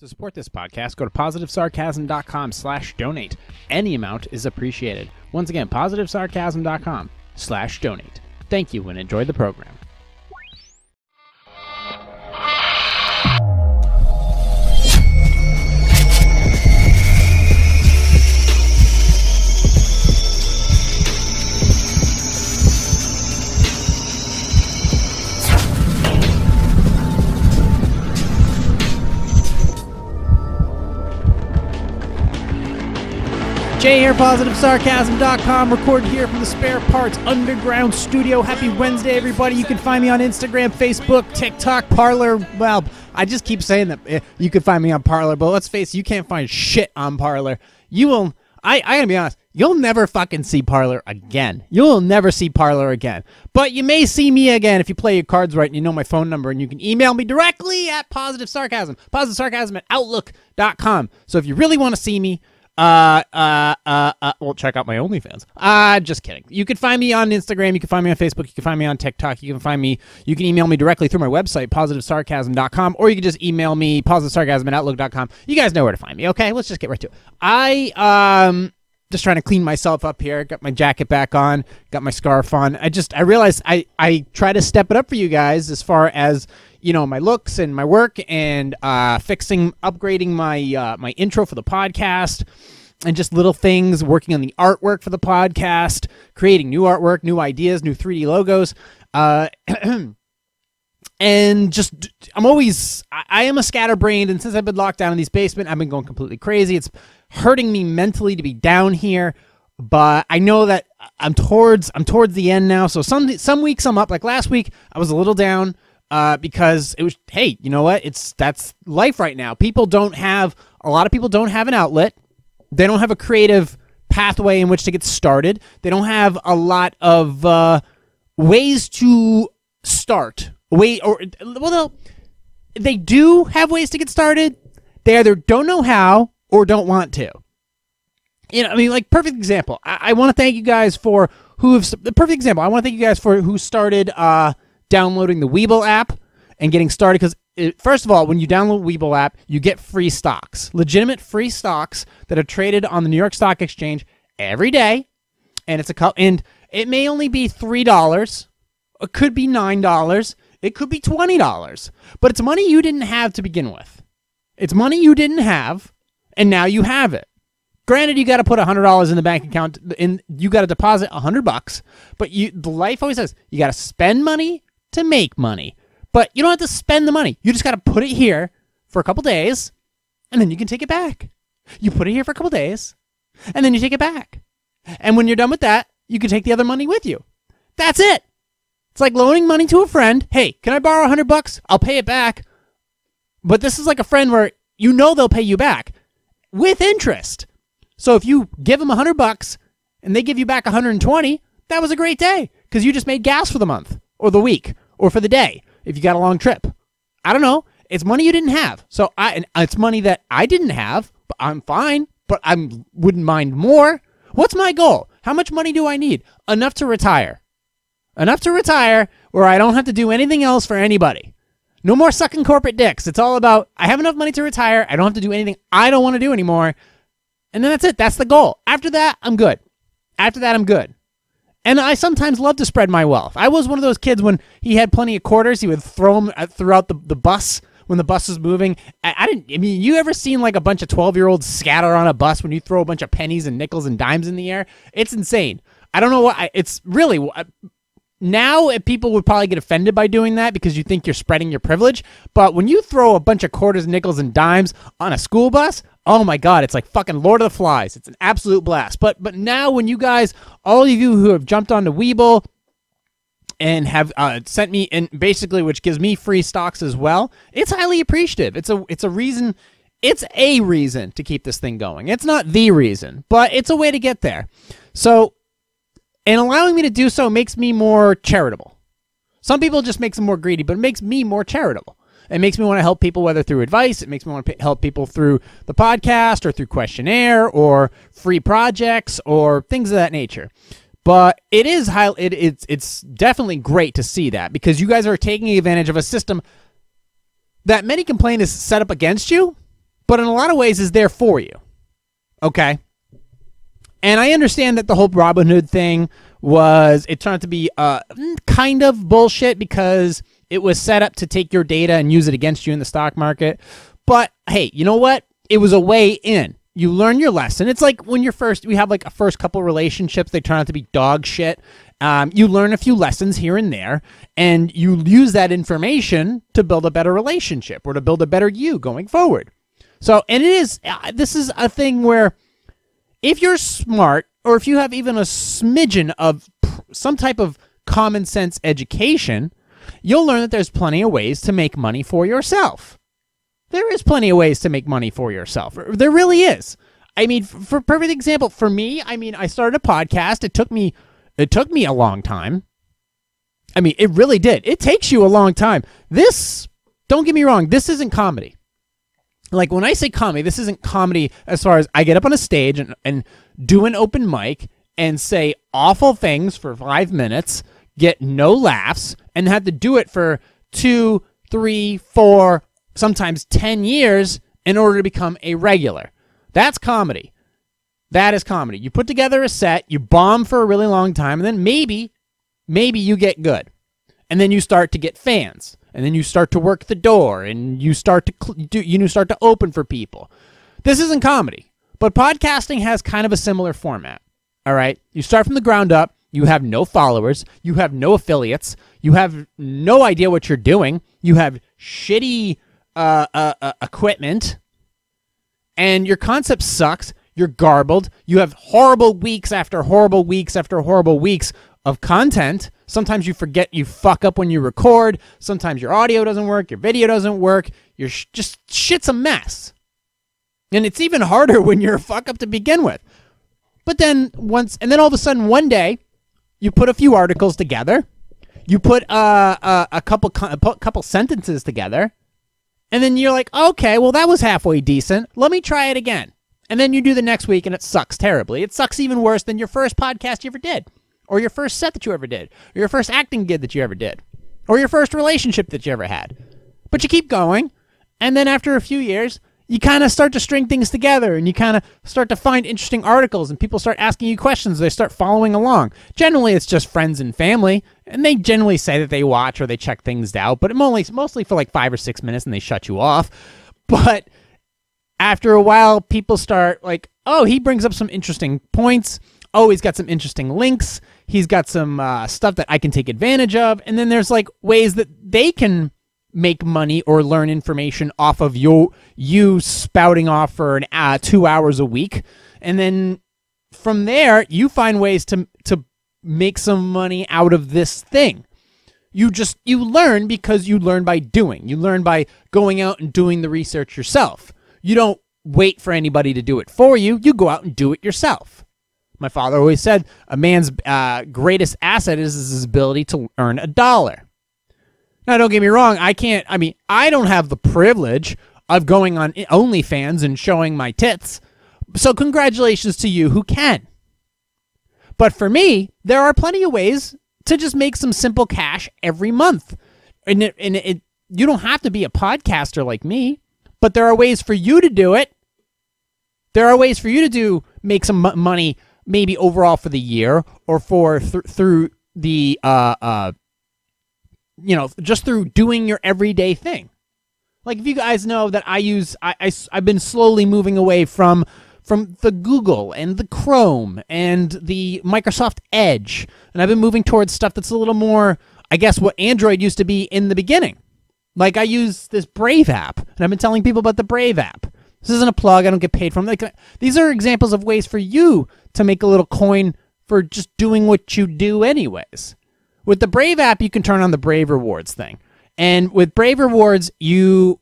To support this podcast, go to positivesarcasm.com/donate. Any amount is appreciated. Once again, positivesarcasm.com/donate. Thank you and enjoy the program. Jay here, positivesarcasm.com, recorded here from the Spare Parts Underground Studio. Happy Wednesday, everybody. You can find me on Instagram, Facebook, TikTok, Parler. Well, I just keep saying that you can find me on Parler, but let's face it, you can't find shit on Parler. You will, I gotta be honest, you'll never fucking see Parler again. You'll never see Parler again. But you may see me again if you play your cards right and you know my phone number, and you can email me directly at positivesarcasm, positivesarcasm@outlook.com. So if you really want to see me, well, check out my OnlyFans. Just kidding. You can find me on Instagram. You can find me on Facebook. You can find me on TikTok. You can email me directly through my website, positivesarcasm.com, or you can just email me, positivesarcasm@outlook.com. You guys know where to find me, okay? Let's just get right to it. Just trying to clean myself up here. Got my jacket back on. Got my scarf on. I realized I try to step it up for you guys as far as, you know, my looks and my work and upgrading my intro for the podcast and just little things, working on the artwork for the podcast, creating new artwork, new ideas, new 3D logos. And just, I am a scatterbrained, and since I've been locked down in these basement, I've been going completely crazy. It's hurting me mentally to be down here, but I know that I'm towards the end now. So some weeks I'm up. Like last week, I was a little down because it was, hey, you know what? That's life right now. A lot of people don't have an outlet. They don't have a creative pathway in which to get started. They don't have a lot of ways to start. They do have ways to get started. They either don't know how or don't want to. You know, I mean, like, perfect example. I want to thank you guys for who started downloading the Webull app and getting started. Because first of all, when you download Webull app, you get free stocks, legitimate free stocks that are traded on the New York Stock Exchange every day. And and it may only be $3. It could be $9. It could be $20, but it's money you didn't have to begin with. It's money you didn't have, and now you have it. Granted, you got to put $100 in the bank account, and you got to deposit $100. But the life always says you got to spend money to make money. But you don't have to spend the money. You just got to put it here for a couple days, and then you can take it back. You put it here for a couple days, and then you take it back. And when you're done with that, you can take the other money with you. That's it. It's like loaning money to a friend. Hey, can I borrow $100? I'll pay it back. But this is like a friend where you know they'll pay you back with interest. So if you give them $100 and they give you back $120, that was a great day because you just made gas for the month or the week or for the day if you got a long trip. I don't know. It's money you didn't have. So it's money that I didn't have, but I'm fine, but I wouldn't mind more. What's my goal? How much money do I need? Enough to retire. Enough to retire where I don't have to do anything else for anybody. No more sucking corporate dicks. It's all about, I have enough money to retire. I don't have to do anything I don't want to do anymore. And then that's it. That's the goal. After that, I'm good. And I sometimes love to spread my wealth. I was one of those kids when he had plenty of quarters, he would throw them throughout the bus when the bus was moving. You ever seen like a bunch of 12-year-olds scatter on a bus when you throw a bunch of pennies and nickels and dimes in the air? It's insane. I don't know what, it's really... Now, people would probably get offended by doing that because you think you're spreading your privilege. But when you throw a bunch of quarters, nickels, and dimes on a school bus, oh my God, it's like fucking Lord of the Flies. It's an absolute blast. But now when you guys, all of you who have jumped onto Webull and have sent me, and basically which gives me free stocks as well, it's highly appreciative. It's a reason to keep this thing going. It's not the reason, but it's a way to get there. So... And allowing me to do so makes me more charitable. Some people just makes them more greedy, but it makes me more charitable. It makes me want to help people, whether through advice. It makes me want to help people through the podcast or through questionnaire or free projects or things of that nature. But it's definitely great to see that because you guys are taking advantage of a system that many complain is set up against you. but in a lot of ways is there for you. Okay? And I understand that the whole Robinhood thing it turned out to be kind of bullshit because it was set up to take your data and use it against you in the stock market. But hey, you know what? It was a way in. You learn your lesson. It's like when we have like a first couple relationships, they turn out to be dog shit. You learn a few lessons here and there, and you use that information to build a better relationship or to build a better you going forward. So, and this is a thing where if you're smart, or if you have even a smidgen of some type of common sense education, you'll learn that there's plenty of ways to make money for yourself. There is plenty of ways to make money for yourself. There really is. I mean, for perfect example, for me, I started a podcast. It took me a long time. I mean, it really did. It takes you a long time. Don't get me wrong, this isn't comedy. Like, when I say comedy, this isn't comedy as far as I get up on a stage and do an open mic and say awful things for 5 minutes, get no laughs, and have to do it for 2, 3, 4, sometimes 10 years in order to become a regular. That's comedy. That is comedy. You put together a set, you bomb for a really long time, and then maybe you get good. And then you start to get fans. And then you start to work the door, and you start to open for people. This isn't comedy, but podcasting has kind of a similar format. All right, you start from the ground up. You have no followers. You have no affiliates. You have no idea what you're doing. You have shitty equipment, and your concept sucks. You're garbled. You have horrible weeks after horrible weeks after horrible weeks of content. Sometimes you forget, you fuck up when you record. Sometimes your audio doesn't work, your video doesn't work. Your shit's a mess. And it's even harder when you're a fuck up to begin with. But then all of a sudden one day, you put a few articles together. You put a couple sentences together. And then you're like, okay, well, that was halfway decent. Let me try it again. And then you do the next week and it sucks terribly. It sucks even worse than your first podcast you ever did. Or your first set that you ever did, or your first acting gig that you ever did, or your first relationship that you ever had. But you keep going, and then after a few years, you kind of start to string things together, and you kind of start to find interesting articles, and people start asking you questions. They start following along. Generally, it's just friends and family, and they generally say that they watch or they check things out, but mostly for like 5 or 6 minutes, and they shut you off. But after a while, people start like, oh, he brings up some interesting points. Oh, he's got some interesting links. He's got some stuff that I can take advantage of. And then there's like ways that they can make money or learn information off of you spouting off for 2 hours a week. And then from there, you find ways to make some money out of this thing. You learn because you learn by doing. You learn by going out and doing the research yourself. You don't wait for anybody to do it for you. You go out and do it yourself. My father always said a man's greatest asset is his ability to earn $1. Now, don't get me wrong. I don't have the privilege of going on OnlyFans and showing my tits. So congratulations to you who can. But for me, there are plenty of ways to just make some simple cash every month. And you don't have to be a podcaster like me, but there are ways for you to do it. There are ways for you to make some money maybe overall for the year or through the, just through doing your everyday thing. Like if you guys know that I've been slowly moving away from the Google and the Chrome and the Microsoft Edge. And I've been moving towards stuff that's a little more, I guess, what Android used to be in the beginning. Like I use this Brave app, and I've been telling people about the Brave app. This isn't a plug. I don't get paid from it. Like, these are examples of ways for you to make a little coin for just doing what you do anyways. With the Brave app, you can turn on the Brave Rewards thing. And with Brave Rewards, you,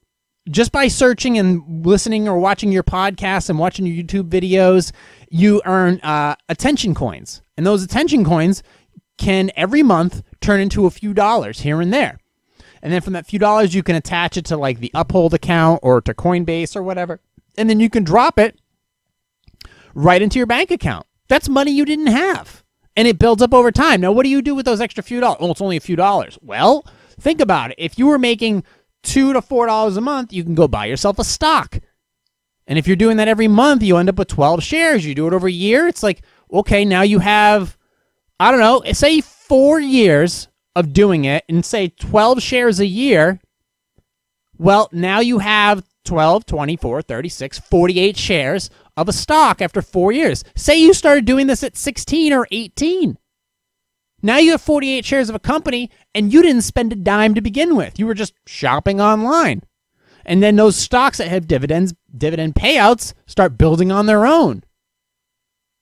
just by searching and listening or watching your podcasts and watching your YouTube videos, you earn attention coins. And those attention coins can every month turn into a few dollars here and there. And then from that few dollars, you can attach it to like the Uphold account or to Coinbase or whatever. And then you can drop it right into your bank account. That's money you didn't have. And it builds up over time. Now, what do you do with those extra few dollars? Oh, it's only a few dollars. Well, think about it. If you were making $2 to $4 a month, you can go buy yourself a stock. And if you're doing that every month, you end up with 12 shares. You do it over a year. It's like, okay, now you have, I don't know, say 4 years of doing it and say 12 shares a year. Well, now you have 12, 24, 36, 48 shares of a stock after 4 years. Say you started doing this at 16 or 18. Now you have 48 shares of a company and you didn't spend a dime to begin with. You were just shopping online. And then those stocks that have dividend payouts start building on their own.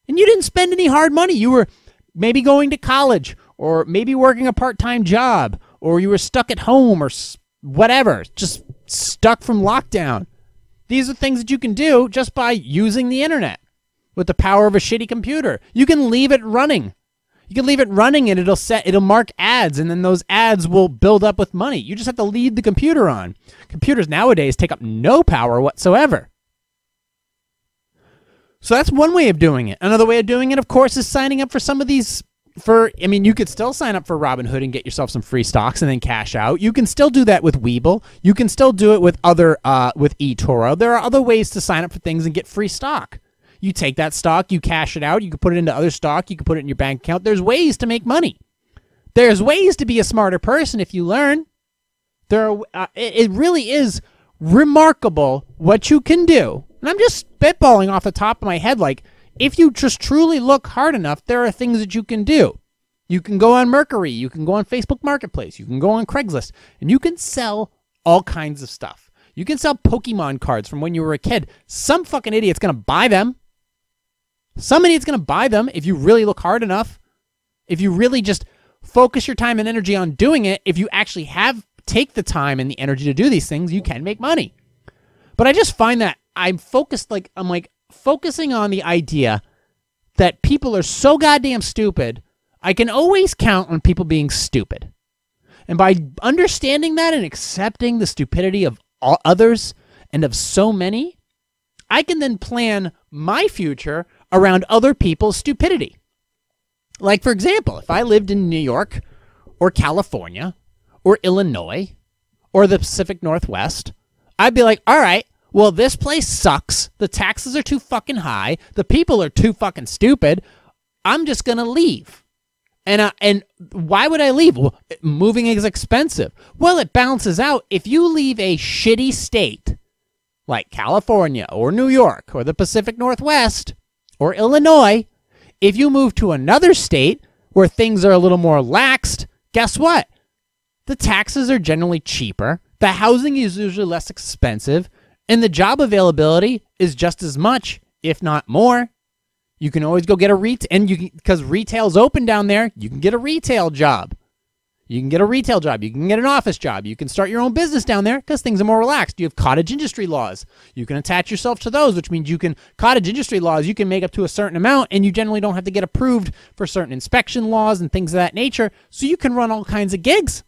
And you didn't spend any hard money. You were maybe going to college or maybe working a part-time job, or you were stuck at home or whatever, just stuck from lockdown. These are things that you can do just by using the internet with the power of a shitty computer. You can leave it running. You can leave it running and it'll mark ads, and then those ads will build up with money. You just have to leave the computer on. Computers nowadays take up no power whatsoever. So that's one way of doing it. Another way of doing it, of course, is signing up for some of these. You could still sign up for Robinhood and get yourself some free stocks and then cash out. You can still do that with Webull. You can still do it with with eToro. There are other ways to sign up for things and get free stock. You take that stock, you cash it out, you can put it into other stock, you can put it in your bank account. There's ways to make money. There's ways to be a smarter person if you learn. It really is remarkable what you can do. And I'm just spitballing off the top of my head, like, if you just truly look hard enough, there are things that you can do. You can go on Mercury, you can go on Facebook Marketplace, you can go on Craigslist, and you can sell all kinds of stuff. You can sell Pokemon cards from when you were a kid. Some fucking idiot's going to buy them. Some idiot's going to buy them if you really look hard enough. If you really just focus your time and energy on doing it, if you actually take the time and the energy to do these things, you can make money. But I just find that I'm focusing on the idea that people are so goddamn stupid, I can always count on people being stupid. And by understanding that and accepting the stupidity of all others and of so many, I can then plan my future around other people's stupidity. Like, for example, if I lived in New York or California or Illinois or the Pacific Northwest, I'd be like, all right, well, this place sucks. The taxes are too fucking high. The people are too fucking stupid. I'm just going to leave. And why would I leave? Well, moving is expensive. Well, it balances out. If you leave a shitty state like California or New York or the Pacific Northwest or Illinois, if you move to another state where things are a little more laxed, guess what? The taxes are generally cheaper. The housing is usually less expensive. And the job availability is just as much, if not more. You can always go get because retail's open down there, you can get a retail job. You can get a retail job. You can get an office job. You can start your own business down there because things are more relaxed. You have cottage industry laws. You can attach yourself to those, which means cottage industry laws, you can make up to a certain amount, and you generally don't have to get approved for certain inspection laws and things of that nature. So you can run all kinds of gigs.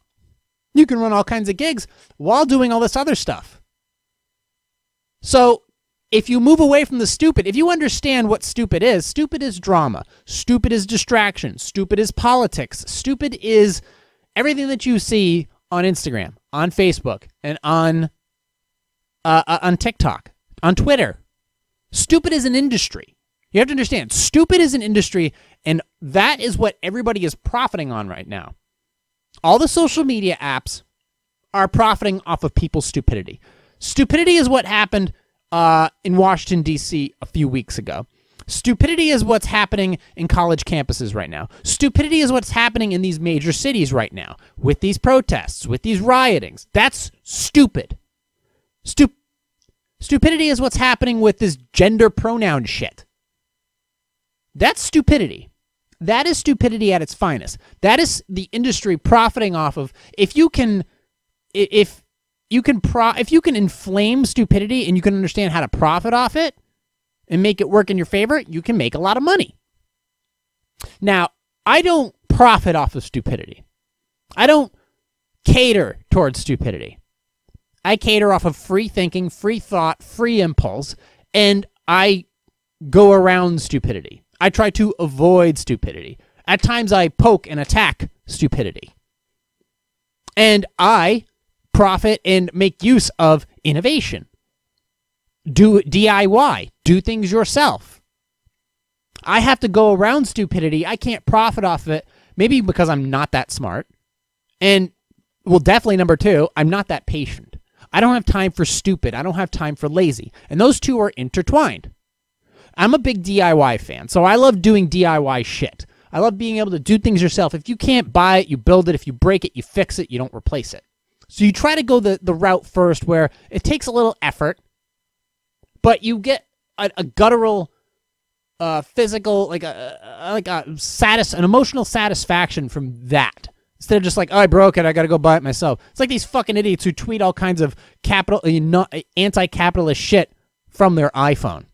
You can run all kinds of gigs while doing all this other stuff. So if you move away from the stupid, if you understand what stupid is drama. Stupid is distraction. Stupid is politics. Stupid is everything that you see on Instagram, on Facebook, and on TikTok, on Twitter. Stupid is an industry. You have to understand, stupid is an industry, and that is what everybody is profiting on right now. All the social media apps are profiting off of people's stupidity. Stupidity is what happened in Washington, D.C. a few weeks ago. Stupidity is what's happening in college campuses right now. Stupidity is what's happening in these major cities right now with these protests, with these riotings. That's stupid. Stupidity is what's happening with this gender pronoun shit. That's stupidity. That is stupidity at its finest. That is the industry profiting off of. If you can inflame stupidity and you can understand how to profit off it and make it work in your favor, you can make a lot of money. Now, I don't profit off of stupidity. I don't cater towards stupidity. I cater off of free thinking, free thought, free impulse, and I go around stupidity. I try to avoid stupidity. At times I poke and attack stupidity. And I profit and make use of innovation. do DIY, do things yourself. I have to go around stupidity. I can't profit off of it, maybe because I'm not that smart. And, well, definitely number two, I'm not that patient. I don't have time for stupid. I don't have time for lazy. And those two are intertwined. I'm a big DIY fan, so I love doing DIY shit. I love being able to do things yourself. If you can't buy it, you build it. If you break it, you fix it. You don't replace it. So you try to go the route first where it takes a little effort, but you get a guttural, physical, an emotional satisfaction from that. Instead of just like, oh, I broke it, I got to go buy it myself. It's like these fucking idiots who tweet all kinds of anti-capitalist shit from their iPhone.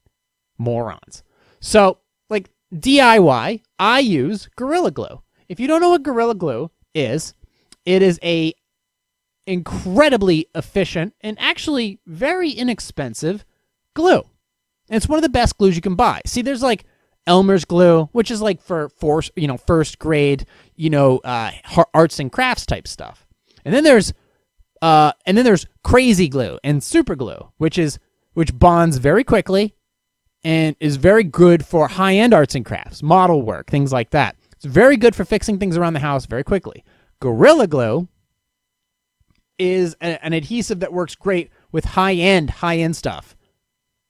Morons. So, like, DIY, I use Gorilla Glue. If you don't know what Gorilla Glue is, it is a incredibly efficient and actually very inexpensive glue. And it's one of the best glues you can buy. See, there's like Elmer's glue, which is like for first grade, arts and crafts type stuff. And then there's crazy glue and super glue, which bonds very quickly and is very good for high-end arts and crafts, model work, things like that. It's very good for fixing things around the house very quickly. Gorilla Glue is an adhesive that works great with high-end stuff.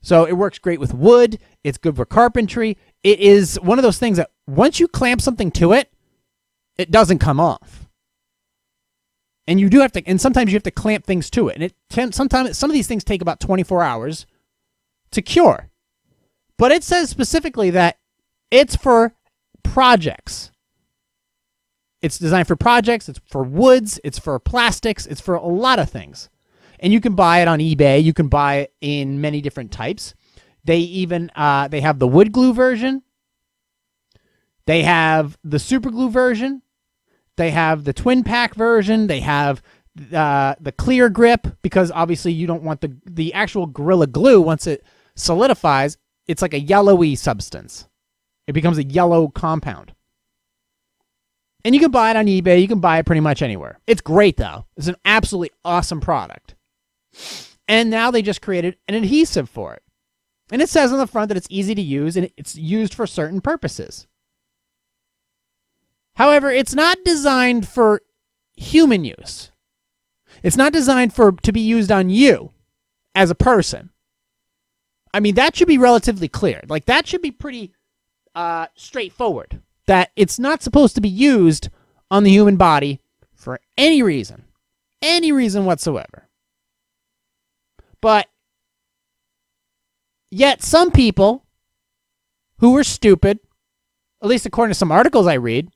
So it works great with wood. It's good for carpentry. It is one of those things that once you clamp something to it, it doesn't come off. And you do have to, and sometimes you have to clamp things to it. And sometimes some of these things take about 24 hours to cure. But it says specifically that it's for projects. It's designed for projects. It's for woods. It's for plastics. It's for a lot of things. And you can buy it on eBay. You can buy it in many different types. They even they have the wood glue version. They have the super glue version. They have the twin pack version. They have the clear grip, because obviously you don't want the actual Gorilla Glue. Once it solidifies, it's like a yellowy substance. It becomes a yellow compound. And you can buy it on eBay. You can buy it pretty much anywhere. It's great, though. It's an absolutely awesome product. And now they just created an adhesive for it. And it says on the front that it's easy to use and it's used for certain purposes. However, it's not designed for human use. It's not designed to be used on you as a person. I mean, that should be relatively clear. Like, that should be pretty straightforward. That it's not supposed to be used on the human body for any reason whatsoever. But yet some people who are stupid, at least according to some articles I read,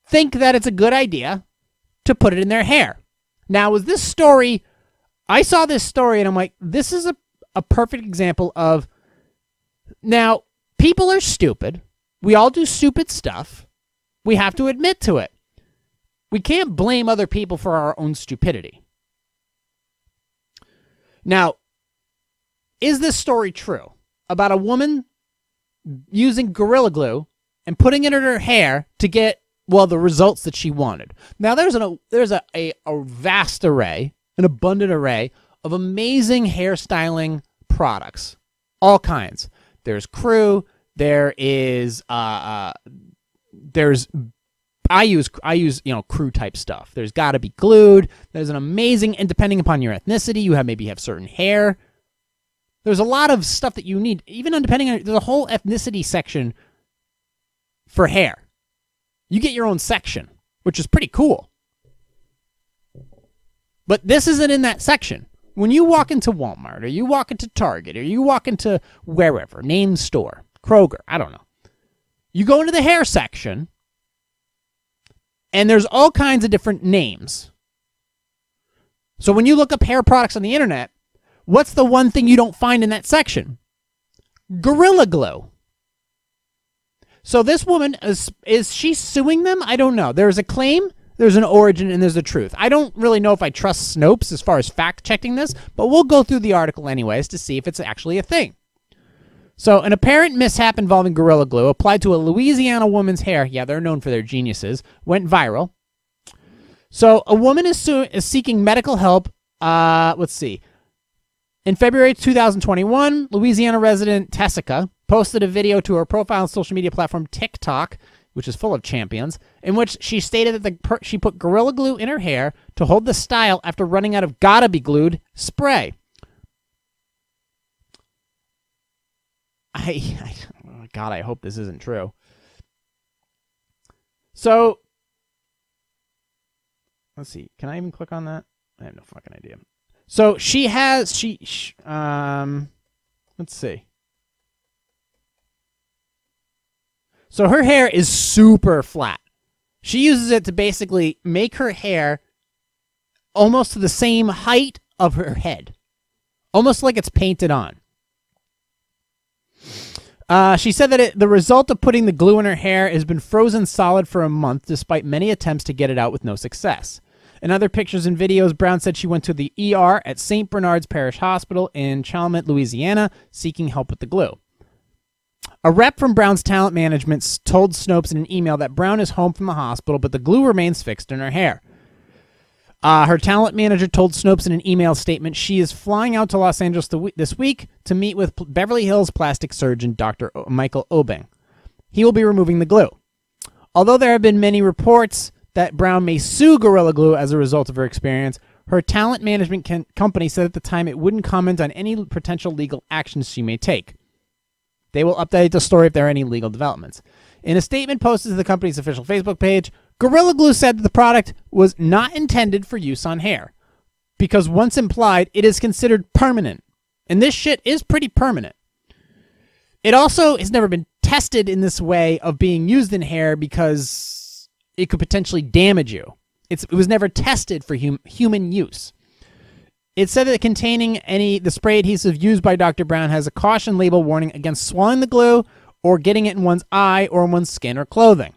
think that it's a good idea to put it in their hair. Now, was this story, I saw this story and I'm like, this is a perfect example of, now, people are stupid. We all do stupid stuff. We have to admit to it. We can't blame other people for our own stupidity. Now, is this story true about a woman using Gorilla Glue and putting it in her hair to get, well, the results that she wanted? Now, there's a vast array, an abundant array of amazing hairstyling products, all kinds. There's Crew. There is I use Crew type stuff. There's Gotta Be Glued. There's an amazing, and depending upon your ethnicity, you maybe have certain hair. There's a lot of stuff that you need, even depending on, there's a whole ethnicity section for hair. You get your own section, which is pretty cool. But this isn't in that section. When you walk into Walmart, or you walk into Target, or you walk into wherever, name store, Kroger, I don't know. You go into the hair section, and there's all kinds of different names. So when you look up hair products on the internet, what's the one thing you don't find in that section? Gorilla Glue. So this woman, is she suing them? I don't know. There's a claim, there's an origin, and there's a truth. I don't really know if I trust Snopes as far as fact-checking this, but we'll go through the article anyways to see if it's actually a thing. So, an apparent mishap involving Gorilla Glue applied to a Louisiana woman's hair, yeah, they're known for their geniuses, went viral. So, a woman is seeking medical help, let's see, In February 2021, Louisiana resident Tessica posted a video to her profile on social media platform TikTok, which is full of champions, in which she stated that she put Gorilla Glue in her hair to hold the style after running out of Gotta Be Glued spray. God, I hope this isn't true. So, let's see. Can I even click on that? I have no fucking idea. So let's see. So her hair is super flat. She uses it to basically make her hair almost to the same height of her head. Almost like it's painted on. She said that the result of putting the glue in her hair has been frozen solid for a month, despite many attempts to get it out with no success. In other pictures and videos, Brown said she went to the ER at St. Bernard's Parish Hospital in Chalmette, Louisiana, seeking help with the glue. A rep from Brown's talent management told Snopes in an email that Brown is home from the hospital, but the glue remains fixed in her hair. Her talent manager told Snopes in an email statement she is flying out to Los Angeles this week to meet with Beverly Hills plastic surgeon Dr. Michael Obeng. He will be removing the glue. Although there have been many reports that Brown may sue Gorilla Glue as a result of her experience, her talent management company said at the time it wouldn't comment on any potential legal actions she may take. They will update the story if there are any legal developments. In a statement posted to the company's official Facebook page, Gorilla Glue said that the product was not intended for use on hair, because once applied, it is considered permanent. And this shit is pretty permanent. It also has never been tested in this way of being used in hair because it could potentially damage you. It was never tested for human use. It said that containing the spray adhesive used by Dr. Brown has a caution label warning against swallowing the glue or getting it in one's eye or in one's skin or clothing.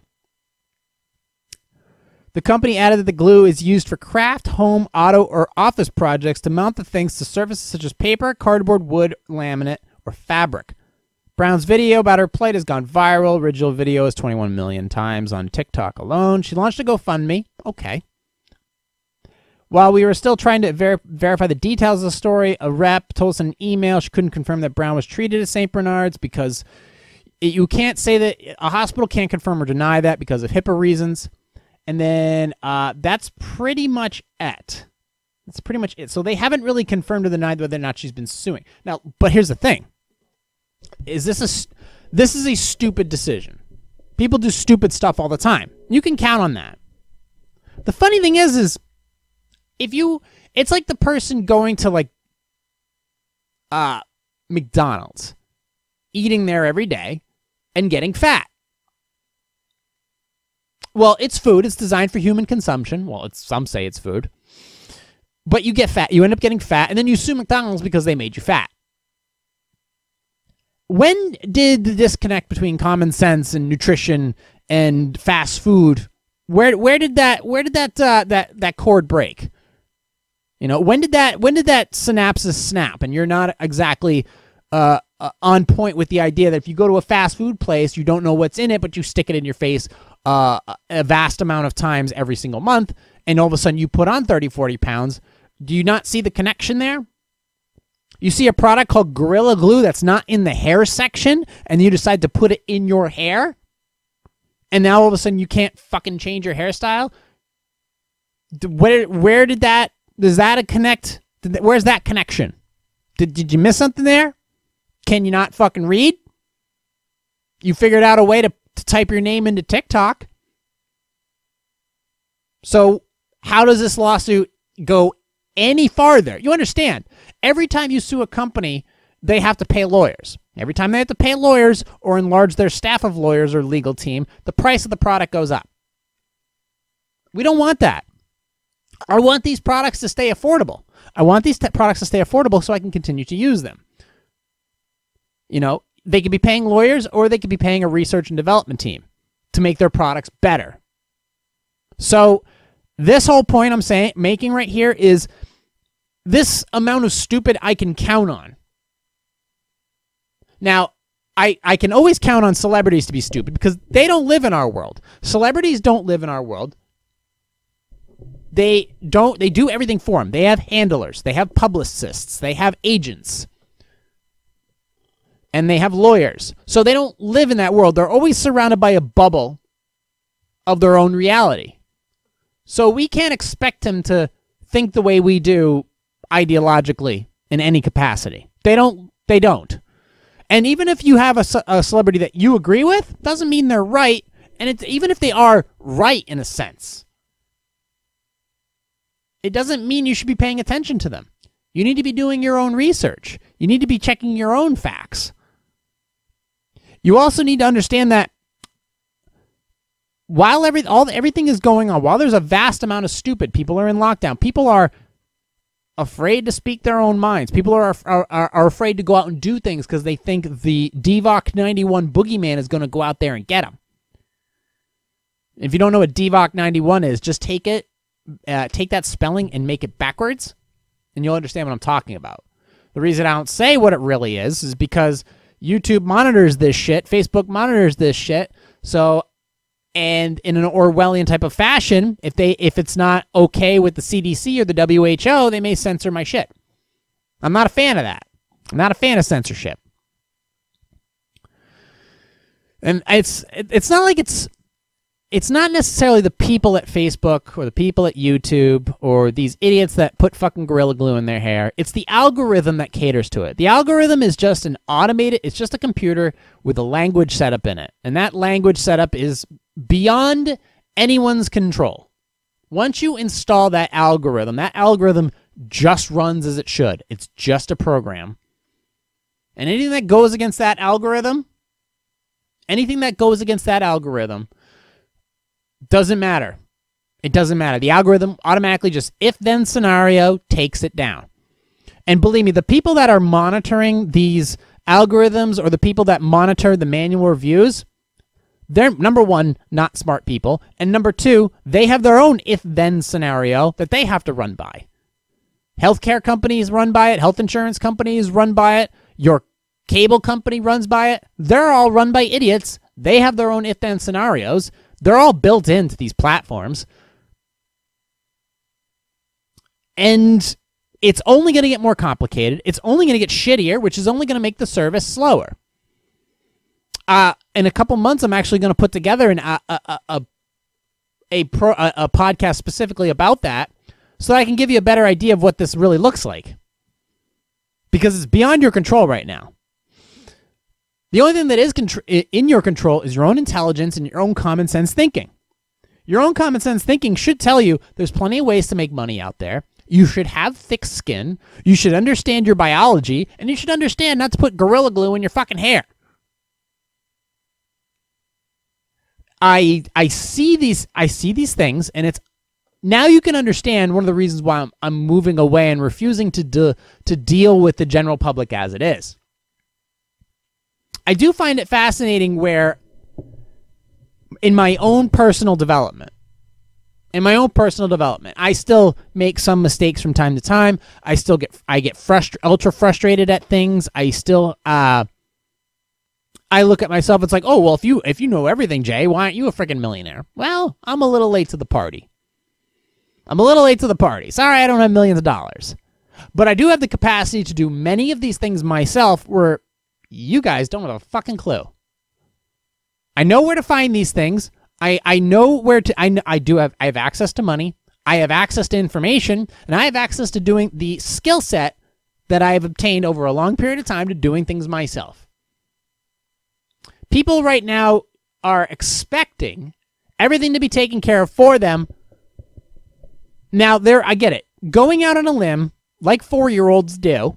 The company added that the glue is used for craft, home, auto, or office projects to mount the things to surfaces such as paper, cardboard, wood, laminate, or fabric. Brown's video about her plight has gone viral. Original video is 21 million times on TikTok alone. She launched a GoFundMe. Okay. While we were still trying to verify the details of the story, a rep told us in an email she couldn't confirm that Brown was treated at St. Bernard's because you can't say that a hospital can't confirm or deny that because of HIPAA reasons. And then that's pretty much it. That's pretty much it. So they haven't really confirmed or denied whether or not she's been suing. Now, but here's the thing. This is a stupid decision. People do stupid stuff all the time. You can count on that. The funny thing is it's like the person going to like McDonald's, eating there every day and getting fat. Well, it's food. It's designed for human consumption. Well, some say it's food. But you get fat. You end up getting fat, and then you sue McDonald's because they made you fat. When did the disconnect between common sense and nutrition and fast food? Where did that cord break? You know, when did that synapses snap? And you're not exactly on point with the idea that if you go to a fast food place, you don't know what's in it, but you stick it in your face a vast amount of times every single month, and all of a sudden you put on 30, 40 pounds. Do you not see the connection there? You see a product called Gorilla Glue that's not in the hair section, and you decide to put it in your hair, and now all of a sudden you can't fucking change your hairstyle? Where did that... Does that connect? Where's that connection? Did you miss something there? Can you not fucking read? You figured out a way to type your name into TikTok. So how does this lawsuit go any farther? You understand, every time you sue a company, they have to pay lawyers. Every time they have to pay lawyers or enlarge their staff of lawyers or legal team, the price of the product goes up. We don't want that. I want these products to stay affordable. I want these products to stay affordable so I can continue to use them. You know, they could be paying lawyers or they could be paying a research and development team to make their products better. So this whole point I'm making right here is this amount of stupid I can count on. Now, I can always count on celebrities to be stupid because they don't live in our world. Celebrities don't live in our world. They do everything for them. They have handlers, they have publicists, they have agents, and they have lawyers. So they don't live in that world. They're always surrounded by a bubble of their own reality. So we can't expect them to think the way we do ideologically in any capacity. They don't. And even if you have a celebrity that you agree with, doesn't mean they're right. And even if they are right in a sense, it doesn't mean you should be paying attention to them. You need to be doing your own research. You need to be checking your own facts. You also need to understand that while everything is going on, while there's a vast amount of stupid, people are in lockdown, people are afraid to speak their own minds. People are afraid to go out and do things because they think the DVOC 91 boogeyman is going to go out there and get them. If you don't know what DVOC 91 is, just take that spelling and make it backwards, and you'll understand what I'm talking about. The reason I don't say what it really is because YouTube monitors this shit, Facebook monitors this shit, so, and in an Orwellian type of fashion, if it's not okay with the CDC or the WHO, they may censor my shit. I'm not a fan of that. I'm not a fan of censorship. And it's not like it's not necessarily the people at Facebook or the people at YouTube or these idiots that put fucking Gorilla Glue in their hair. It's the algorithm that caters to it. The algorithm is just it's just a computer with a language setup in it. And that language setup is beyond anyone's control. Once you install that algorithm just runs as it should. It's just a program. And anything that goes against that algorithm, doesn't matter. It doesn't matter. The algorithm automatically just if-then scenario takes it down. And believe me, the people that are monitoring these algorithms or the people that monitor the manual reviews, they're, number one, not smart people. And number two, they have their own if-then scenario that they have to run by. Healthcare companies run by it. Health insurance companies run by it. Your cable company runs by it. They're all run by idiots. They have their own if-then scenarios. They're all built into these platforms. And it's only going to get more complicated. It's only going to get shittier, which is only going to make the service slower. In a couple months, I'm actually going to put together a podcast specifically about that so that I can give you a better idea of what this really looks like. Because it's beyond your control right now. The only thing that is in your control is your own intelligence and your own common sense thinking. Your own common sense thinking should tell you there's plenty of ways to make money out there. You should have thick skin. You should understand your biology. And you should understand not to put Gorilla Glue in your fucking hair. I see these things, and it's now you can understand one of the reasons why I'm moving away and refusing to deal with the general public as it is. I do find it fascinating where in my own personal development, I still make some mistakes from time to time. I get ultra frustrated at things. I still I look at myself, it's like, oh, well, if you know everything, Jay, why aren't you a freaking millionaire? Well, I'm a little late to the party. Sorry, I don't have millions of dollars. But I do have the capacity to do many of these things myself where you guys don't have a fucking clue. I know where to find these things. I know where to, I have access to money. I have access to information, and I have access to doing the skill set that I have obtained over a long period of time to doing things myself. People right now are expecting everything to be taken care of for them. Now, I get it. Going out on a limb, like 4-year-olds do,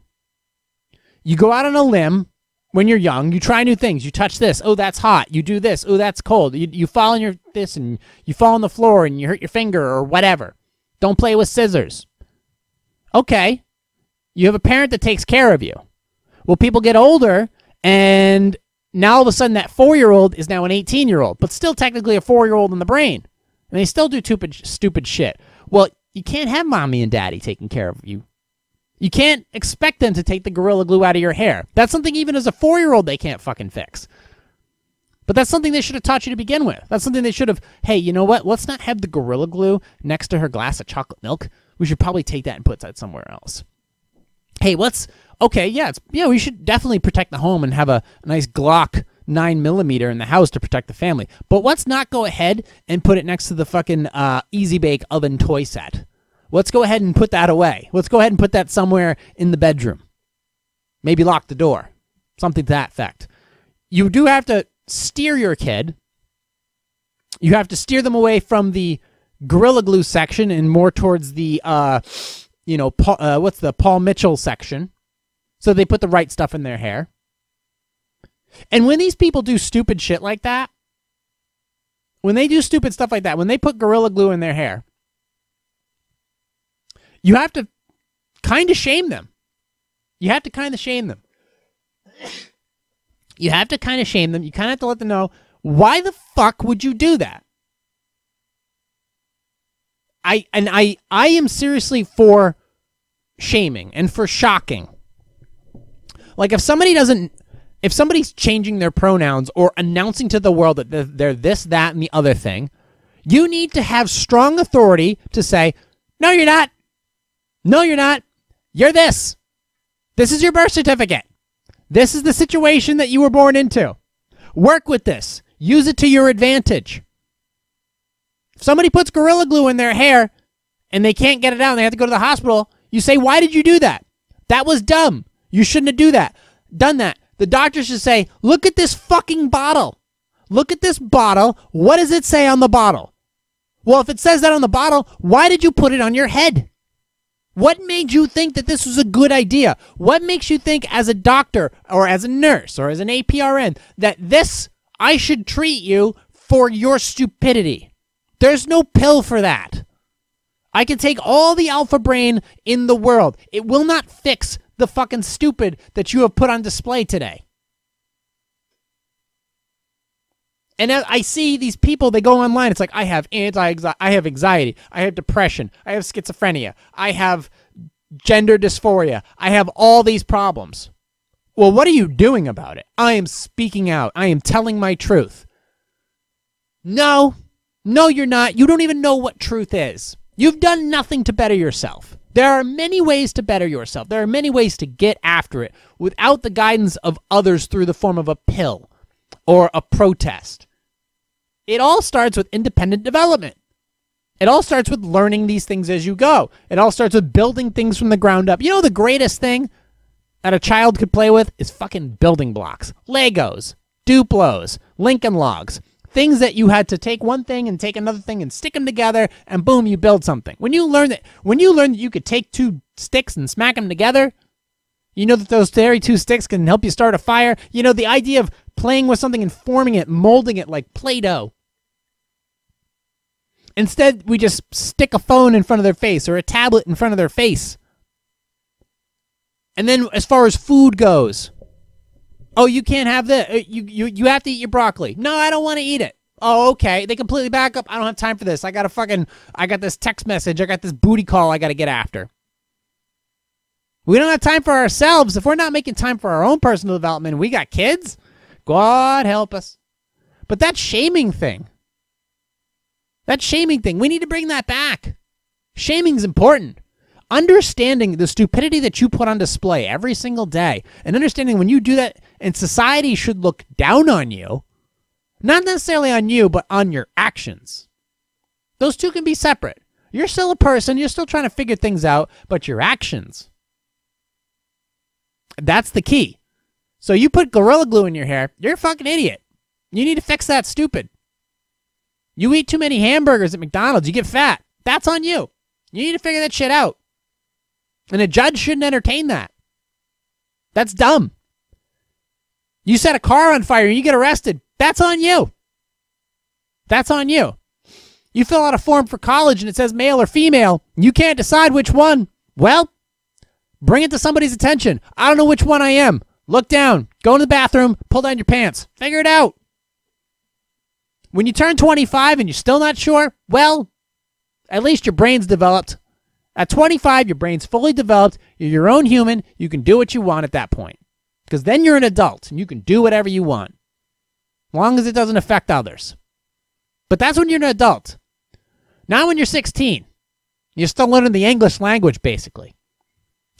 you go out on a limb when you're young, you try new things. You touch this. Oh, that's hot. You do this. Oh, that's cold. You fall on this, and you fall on the floor, and you hurt your finger or whatever. Don't play with scissors. Okay. You have a parent that takes care of you. Well, people get older, and now all of a sudden that 4-year-old is now an 18-year-old, but still technically a 4-year-old in the brain. And they still do stupid shit. Well, you can't have mommy and daddy taking care of you. You can't expect them to take the Gorilla Glue out of your hair. That's something even as a 4-year-old they can't fucking fix. But that's something they should have taught you to begin with. That's something they should have, hey, you know what? Let's not have the Gorilla Glue next to her glass of chocolate milk. We should probably take that and put that somewhere else. Hey, we should definitely protect the home and have a nice Glock 9mm in the house to protect the family. But let's not go ahead and put it next to the fucking Easy Bake Oven toy set. Let's go ahead and put that away. Let's go ahead and put that somewhere in the bedroom. Maybe lock the door. Something to that effect. You do have to steer your kid. You have to steer them away from the Gorilla Glue section and more towards the, Paul Mitchell section. So they put the right stuff in their hair. And when these people do stupid shit like that, when they do stupid stuff like that, when they put Gorilla Glue in their hair, you have to kind of shame them. You have to kind of shame them. You have to kind of shame them. You kind of have to let them know, why the fuck would you do that? I am seriously for shaming and for shocking. Like if somebody's changing their pronouns or announcing to the world that they're this, that, and the other thing, you need to have strong authority to say, no, you're not. No, you're not. You're this. This is your birth certificate. This is the situation that you were born into. Work with this. Use it to your advantage. If somebody puts Gorilla Glue in their hair and they can't get it out and they have to go to the hospital, you say, why did you do that? That was dumb. You shouldn't have done that. The doctor should say, look at this fucking bottle. Look at this bottle. What does it say on the bottle? Well, if it says that on the bottle, why did you put it on your head? What made you think that this was a good idea? What makes you think as a doctor or as a nurse or as an APRN that I should treat you for your stupidity? There's no pill for that. I can take all the alpha brain in the world. It will not fix the fucking stupid that you have put on display today. And I see these people, they go online, it's like, I have anxiety, I have depression, I have schizophrenia, I have gender dysphoria, I have all these problems. Well, what are you doing about it? I am speaking out. I am telling my truth. No, you're not. You don't even know what truth is. You've done nothing to better yourself. There are many ways to better yourself. There are many ways to get after it without the guidance of others through the form of a pill or a protest. It all starts with independent development. It all starts with learning these things as you go. It all starts with building things from the ground up. You know, the greatest thing that a child could play with is fucking building blocks. Legos, Duplos, Lincoln Logs. Things that you had to take one thing and take another thing and stick them together, and boom, you build something. When you learn that you could take two sticks and smack them together, you know that those very two sticks can help you start a fire. You know, the idea of playing with something and forming it, molding it like Play-Doh. Instead, we just stick a phone in front of their face or a tablet in front of their face. And then as far as food goes, oh, you can't have this. You have to eat your broccoli. No, I don't want to eat it. Oh, okay. They completely back up. I don't have time for this. I got this text message. I got this booty call I got to get after. We don't have time for ourselves. If we're not making time for our own personal development and we got kids, God help us. But that shaming thing, we need to bring that back. Shaming's important. Understanding the stupidity that you put on display every single day and understanding when you do that, and society should look down on you, not necessarily on you, but on your actions. Those two can be separate. You're still a person. You're still trying to figure things out, but your actions. That's the key. So you put Gorilla Glue in your hair, you're a fucking idiot. You need to fix that stupid. You eat too many hamburgers at McDonald's, you get fat. That's on you. You need to figure that shit out. And a judge shouldn't entertain that. That's dumb. You set a car on fire and you get arrested. That's on you. That's on you. You fill out a form for college and it says male or female. You can't decide which one. Well, bring it to somebody's attention. I don't know which one I am. Look down. Go into the bathroom. Pull down your pants. Figure it out. When you turn 25 and you're still not sure, well, at least your brain's developed. At 25, your brain's fully developed. You're your own human. You can do what you want at that point. Because then you're an adult and you can do whatever you want. long as it doesn't affect others. But that's when you're an adult. Not when you're 16. You're still learning the English language, basically.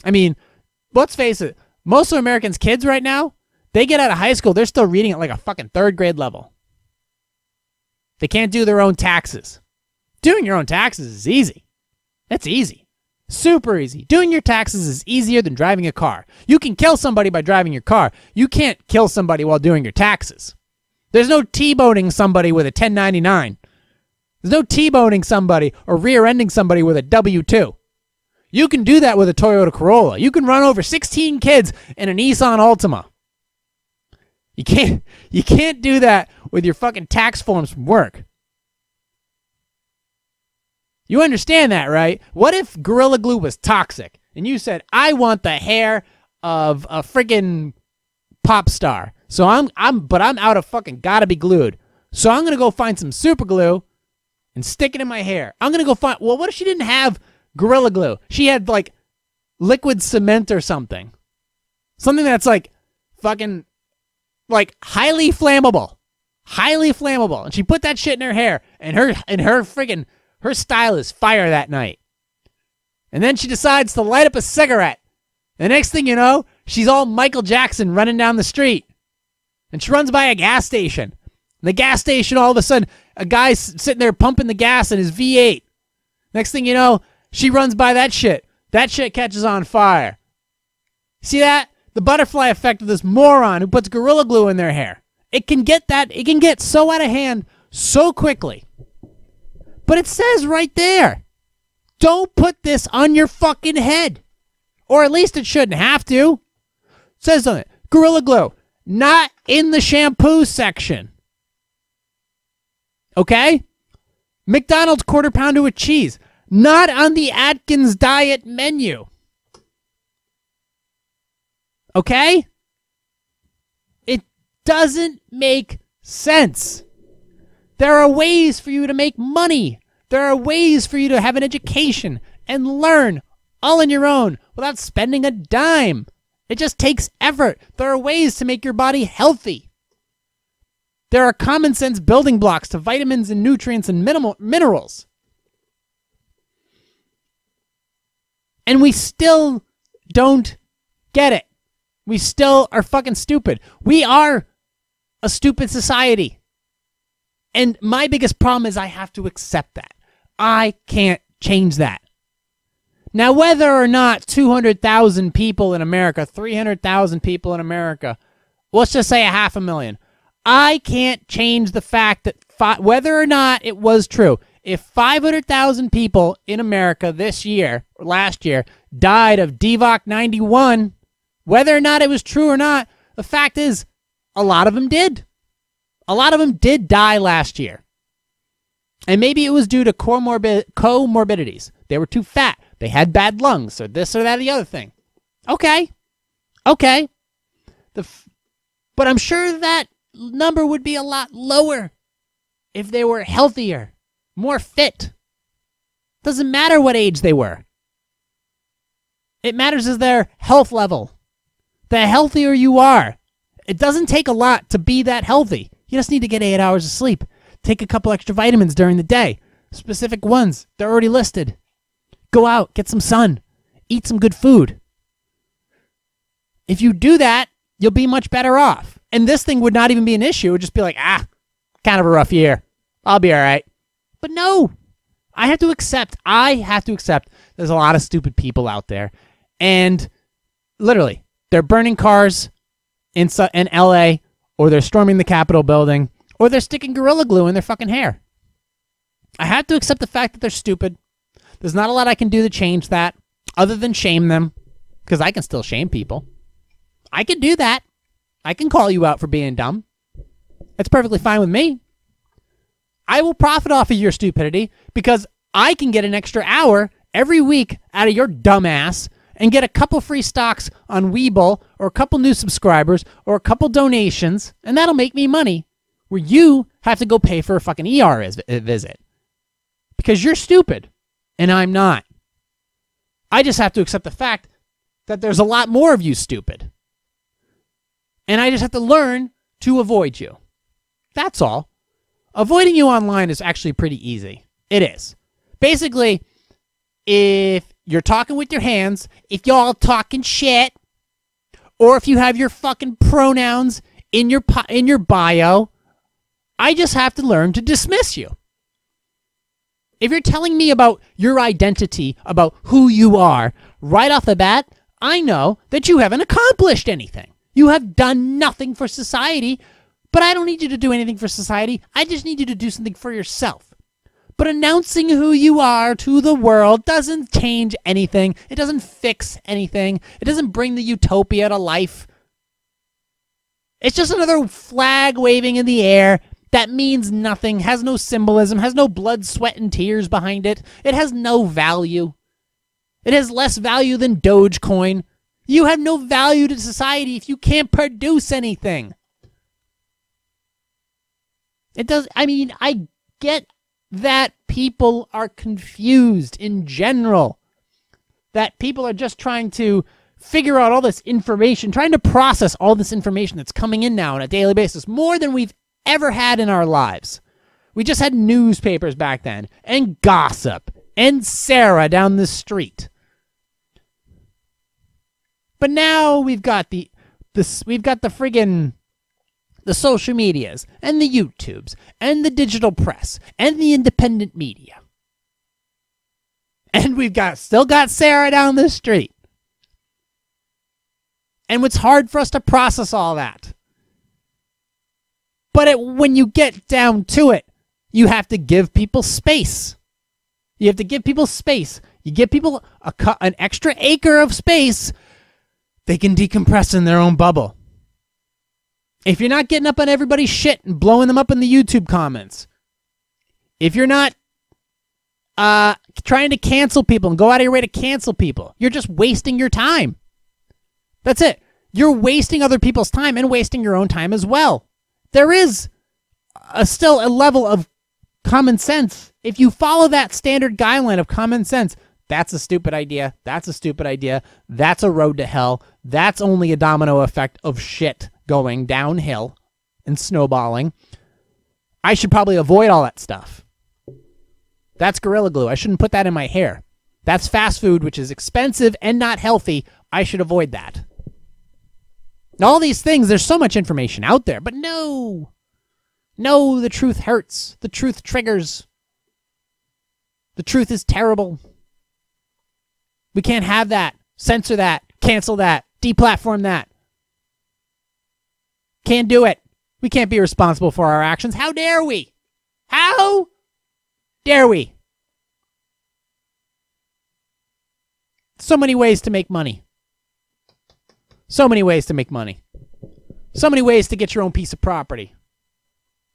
I mean, let's face it. Most of Americans' kids right now, they get out of high school, they're still reading at like a fucking 3rd grade level. They can't do their own taxes. Doing your own taxes is easy. It's easy. Super easy. Doing your taxes is easier than driving a car. You can kill somebody by driving your car. You can't kill somebody while doing your taxes. There's no T-boning somebody with a 1099. There's no T-boning somebody or rear-ending somebody with a W-2. You can do that with a Toyota Corolla. You can run over 16 kids in a Nissan Altima. You can't do that with your fucking tax forms from work. You understand that, right? What if Gorilla Glue was toxic and you said, I want the hair of a friggin' pop star. So I'm out of fucking gotta be glued. So I'm gonna go find some super glue and stick it in my hair. I'm gonna go find, well, what if she didn't have Gorilla Glue? She had like liquid cement or something. Something that's like fucking like highly flammable. Highly flammable. And she put that shit in her hair and her friggin' her style is fire that night. And then she decides to light up a cigarette. The next thing you know, she's all Michael Jackson running down the street. And she runs by a gas station. And the gas station, all of a sudden, a guy's sitting there pumping the gas in his V8. Next thing you know, she runs by that shit. That shit catches on fire. See that? The butterfly effect of this moron who puts Gorilla Glue in their hair. It can get so out of hand so quickly. But it says right there, don't put this on your fucking head. Or at least it shouldn't have to. It says on it, Gorilla Glue, not in the shampoo section. Okay? McDonald's quarter pounder with cheese, not on the Atkins diet menu. Okay? It doesn't make sense. There are ways for you to make money. There are ways for you to have an education and learn all on your own without spending a dime. It just takes effort. There are ways to make your body healthy. There are common sense building blocks to vitamins and nutrients and minerals. And we still don't get it. We still are fucking stupid. We are a stupid society. And my biggest problem is I have to accept that. I can't change that. Now, whether or not 200,000 people in America, 300,000 people in America, let's just say 500,000, I can't change the fact that whether or not it was true, if 500,000 people in America this year, or last year, died of DVOC 91, whether or not it was true or not, the fact is, a lot of them did. A lot of them did die last year. And maybe it was due to comorbidities. They were too fat. They had bad lungs, or this or that or the other thing. Okay. But I'm sure that number would be a lot lower if they were healthier, more fit. Doesn't matter what age they were. It matters is their health level. The healthier you are, it doesn't take a lot to be that healthy. You just need to get 8 hours of sleep. Take a couple extra vitamins during the day. Specific ones. They're already listed. Go out. Get some sun. Eat some good food. If you do that, you'll be much better off. And this thing would not even be an issue. It would just be like, kind of a rough year. I'll be all right. But no. I have to accept there's a lot of stupid people out there. And literally, they're burning cars in LA, or they're storming the Capitol building, or they're sticking Gorilla Glue in their fucking hair. I have to accept the fact that they're stupid. There's not a lot I can do to change that, other than shame them, because I can still shame people. I can do that. I can call you out for being dumb. That's perfectly fine with me. I will profit off of your stupidity, because I can get an extra hour every week out of your dumb ass and get a couple free stocks on Webull, or a couple new subscribers, or a couple donations, and that'll make me money, where you have to go pay for a fucking ER visit. Because you're stupid, and I'm not. I just have to accept the fact that there's a lot more of you stupid. And I just have to learn to avoid you. That's all. Avoiding you online is actually pretty easy. It is. Basically, if you're talking with your hands, if y'all talking shit, or if you have your fucking pronouns in your bio, I just have to learn to dismiss you. If you're telling me about your identity, about who you are, right off the bat, I know that you haven't accomplished anything. You have done nothing for society, but I don't need you to do anything for society. I just need you to do something for yourself. But announcing who you are to the world doesn't change anything. It doesn't fix anything. It doesn't bring the utopia to life. It's just another flag waving in the air that means nothing, has no symbolism, has no blood, sweat, and tears behind it. It has no value. It has less value than Dogecoin. You have no value to society if you can't produce anything. It does. I mean, I get that people are confused in general. That people are just trying to figure out all this information, trying to process all this information that's coming in now on a daily basis, more than we've ever had in our lives. We just had newspapers back then, and gossip, and Sarah down the street. But now we've got the friggin' the social medias, and the YouTubes, and the digital press, and the independent media. And we've still got Sarah down the street. And it's hard for us to process all that. But when you get down to it, you have to give people space. You have to give people space. You give people an extra acre of space, they can decompress in their own bubble. If you're not getting up on everybody's shit and blowing them up in the YouTube comments, if you're not trying to cancel people and go out of your way to cancel people, you're just wasting your time. That's it. You're wasting other people's time and wasting your own time as well. There is still a level of common sense. If you follow that standard guideline of common sense, that's a stupid idea. That's a stupid idea. That's a road to hell. That's only a domino effect of shit going downhill and snowballing. I should probably avoid all that stuff. That's Gorilla Glue. I shouldn't put that in my hair. That's fast food, which is expensive and not healthy. I should avoid that. All these things, there's so much information out there, but no, the truth hurts. The truth triggers. The truth is terrible. We can't have that. Censor that. Cancel that. Deplatform that. Can't do it. We can't be responsible for our actions. How dare we? How dare we? So many ways to make money. So many ways to make money. So many ways to get your own piece of property.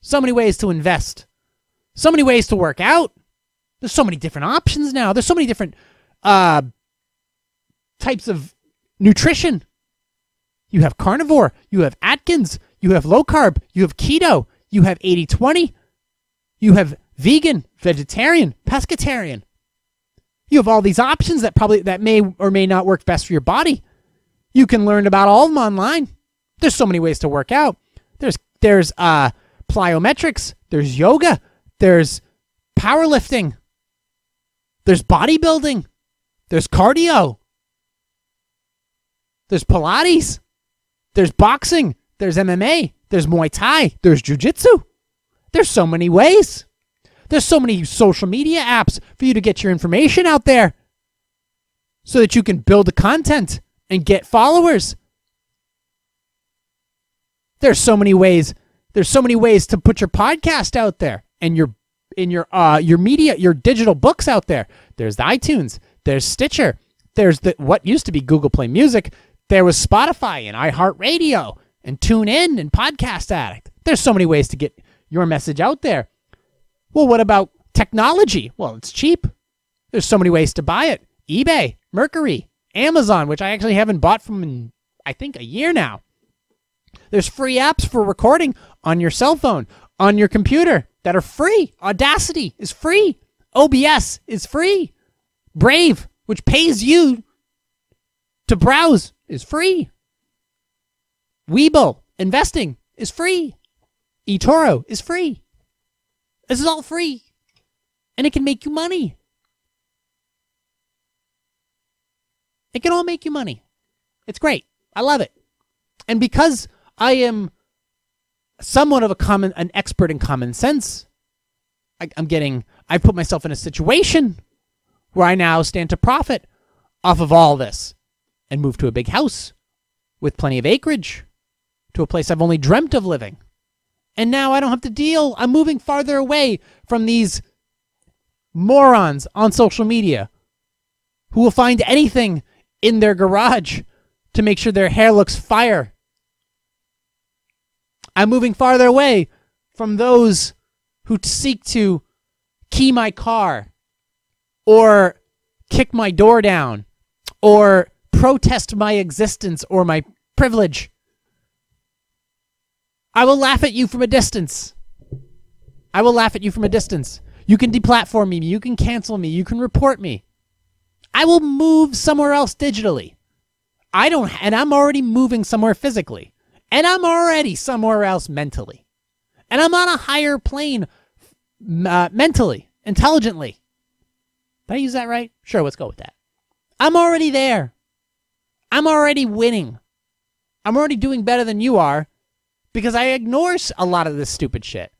So many ways to invest. So many ways to work out. There's so many different options now. There's so many different types of nutrition. You have carnivore. You have Atkins. You have low carb. You have keto. You have 80-20. You have vegan, vegetarian, pescatarian. You have all these options that may or may not work best for your body. You can learn about all of them online. There's so many ways to work out. There's plyometrics. There's yoga. There's powerlifting. There's bodybuilding. There's cardio. There's Pilates. There's boxing. There's MMA. There's Muay Thai. There's Jiu-Jitsu. There's so many ways. There's so many social media apps for you to get your information out there so that you can build the content and get followers. There's so many ways. There's so many ways to put your podcast out there and your media, your digital books out there. There's the iTunes. There's Stitcher. There's what used to be Google Play Music. There was Spotify and iHeartRadio and TuneIn and Podcast Addict. There's so many ways to get your message out there. Well, what about technology? Well, it's cheap. There's so many ways to buy it. eBay, Mercury, Amazon, which I actually haven't bought from in, I think, a year now. There's free apps for recording on your cell phone, on your computer that are free. Audacity is free. OBS is free. Brave, which pays you to browse, is free. Webull, investing, is free. eToro is free. This is all free. And it can make you money. It can all make you money. It's great. I love it. And because I am somewhat of an expert in common sense, I've put myself in a situation where I now stand to profit off of all this and move to a big house with plenty of acreage to a place I've only dreamt of living. And now I don't have to deal. I'm moving farther away from these morons on social media who will find anything in their garage to make sure their hair looks fire. I'm moving farther away from those who seek to key my car or kick my door down or protest my existence or my privilege. I will laugh at you from a distance. I will laugh at you from a distance. You can deplatform me. You can cancel me. You can report me. I will move somewhere else digitally. And I'm already moving somewhere physically. And I'm already somewhere else mentally. And I'm on a higher plane mentally, intelligently. Did I use that right? Sure, let's go with that. I'm already there. I'm already winning. I'm already doing better than you are because I ignore a lot of this stupid shit.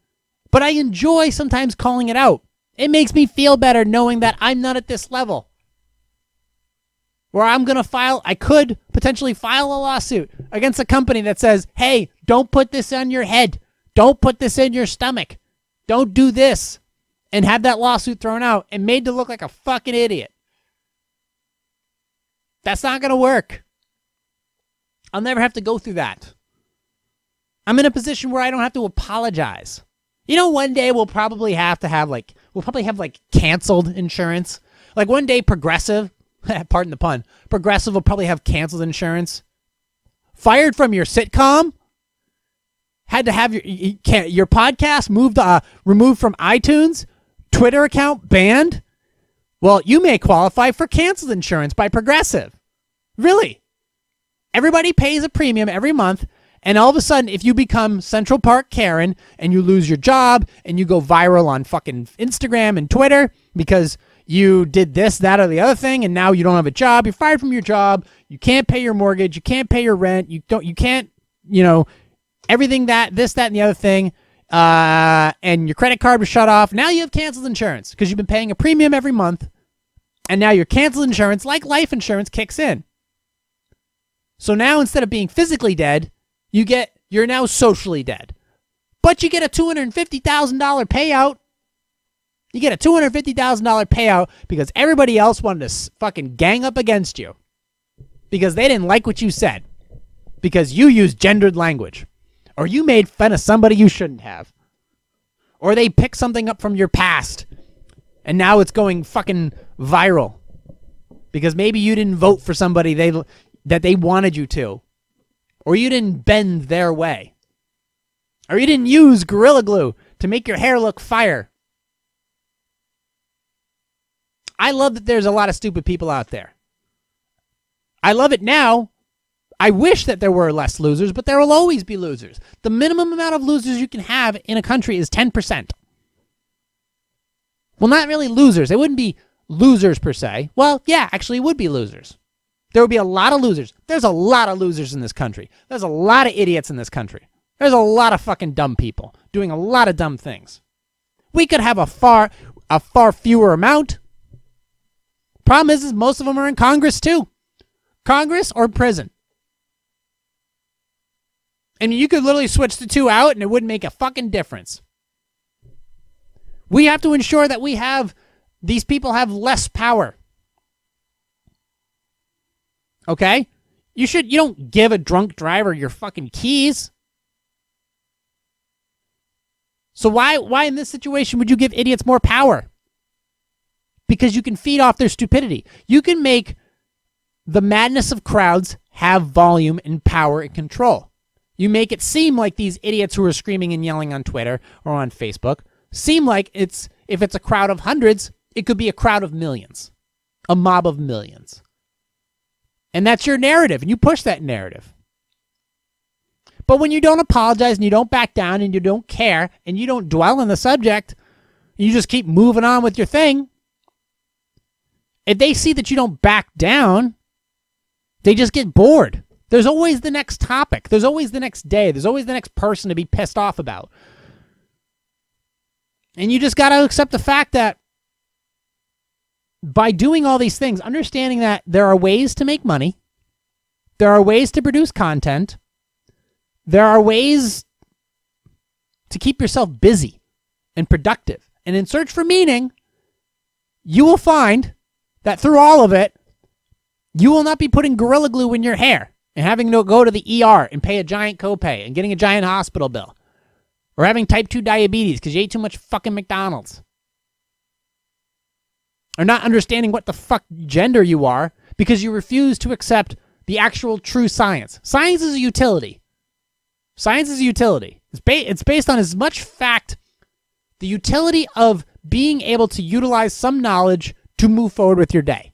But I enjoy sometimes calling it out. It makes me feel better knowing that I'm not at this level. Where I could potentially file a lawsuit against a company that says, hey, don't put this on your head. Don't put this in your stomach. Don't do this. And have that lawsuit thrown out and made to look like a fucking idiot. That's not going to work. I'll never have to go through that. I'm in a position where I don't have to apologize. You know, one day we'll probably have canceled insurance. Like one day Progressive, pardon the pun, Progressive will probably have canceled insurance. Fired from your sitcom? Had to have your podcast removed from iTunes? Twitter account banned? Well, you may qualify for canceled insurance by Progressive. Really? Everybody pays a premium every month, and all of a sudden, if you become Central Park Karen and you lose your job and you go viral on fucking Instagram and Twitter because you did this, that, or the other thing, and now you don't have a job, you're fired from your job, you can't pay your mortgage, you can't pay your rent, you can't, everything that, this, that, and the other thing, and your credit card was shut off. Now you have canceled insurance because you've been paying a premium every month, and now your canceled insurance, like life insurance, kicks in. So now instead of being physically dead, you're now socially dead. But you get a $250,000 payout. You get a $250,000 payout because everybody else wanted to fucking gang up against you. Because they didn't like what you said. Because you used gendered language. Or you made fun of somebody you shouldn't have. Or they picked something up from your past. And now it's going fucking viral. Because maybe you didn't vote for somebody that they wanted you to. Or you didn't bend their way. Or you didn't use Gorilla Glue to make your hair look fire. I love that there's a lot of stupid people out there. I love it now. I wish that there were less losers, but there will always be losers. The minimum amount of losers you can have in a country is 10%. Well, not really losers. They wouldn't be losers per se. Well, yeah, actually it would be losers. There would be a lot of losers. There's a lot of losers in this country. There's a lot of idiots in this country. There's a lot of fucking dumb people doing a lot of dumb things. We could have a far fewer amount. Problem is most of them are in Congress too. Congress or prison. And you could literally switch the two out and it wouldn't make a fucking difference. We have to ensure that these people have less power. Okay? You don't give a drunk driver your fucking keys. So why in this situation would you give idiots more power? Because you can feed off their stupidity. You can make the madness of crowds have volume and power and control. You make it seem like these idiots who are screaming and yelling on Twitter or on Facebook seem like if it's a crowd of hundreds, it could be a crowd of millions. A mob of millions. And that's your narrative, and you push that narrative. But when you don't apologize and you don't back down and you don't care and you don't dwell on the subject, you just keep moving on with your thing, if they see that you don't back down, they just get bored. There's always the next topic. There's always the next day. There's always the next person to be pissed off about. And you just got to accept the fact that by doing all these things, understanding that there are ways to make money, there are ways to produce content, there are ways to keep yourself busy and productive. And in search for meaning, you will find that through all of it, you will not be putting Gorilla Glue in your hair and having to go to the ER and pay a giant copay and getting a giant hospital bill. Or having type 2 diabetes because you ate too much fucking McDonald's. Or not understanding what the fuck gender you are because you refuse to accept the actual true science. Science is a utility. Science is a utility. It's based on as much fact, the utility of being able to utilize some knowledge to move forward with your day.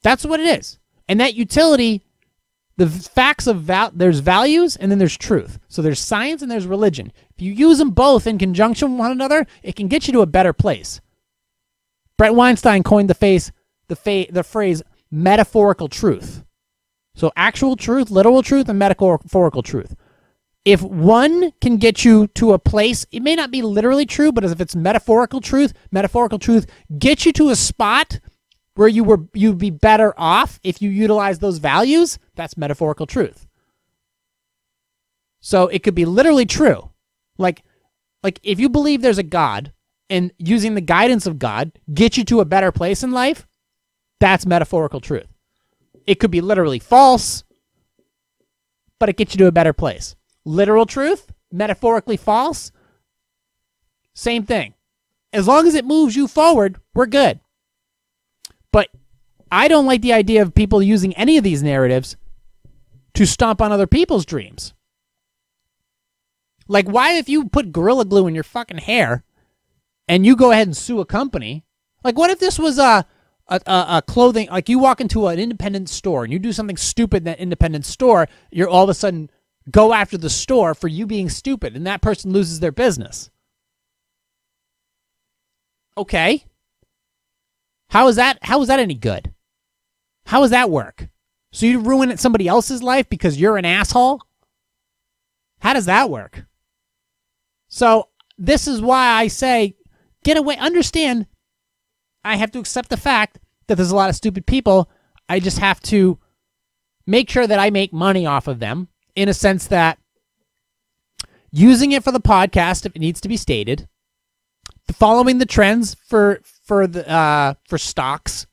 That's what it is. And that utility, the facts of there's values and then there's truth. So there's science and there's religion. If you use them both in conjunction with one another, it can get you to a better place. Brett Weinstein coined the phrase metaphorical truth. So actual truth, literal truth, and metaphorical truth. If one can get you to a place, it may not be literally true, but if it's metaphorical truth gets you to a spot where you'd be better off if you utilize those values, that's metaphorical truth. So it could be literally true. Like if you believe there's a God and using the guidance of God gets you to a better place in life, that's metaphorical truth. It could be literally false, but it gets you to a better place. Literal truth, metaphorically false, same thing. As long as it moves you forward, we're good. But I don't like the idea of people using any of these narratives to stomp on other people's dreams. Like, why if you put Gorilla Glue in your fucking hair and you go ahead and sue a company, like what if this was a clothing, like you walk into an independent store and you do something stupid in that independent store, you're all of a sudden go after the store for you being stupid and that person loses their business. Okay. How is that any good? How does that work? So you ruin somebody else's life because you're an asshole? How does that work? So this is why I say, get away. Understand, I have to accept the fact that there's a lot of stupid people. I just have to make sure that I make money off of them in a sense that using it for the podcast, if it needs to be stated, following the trends for stocks,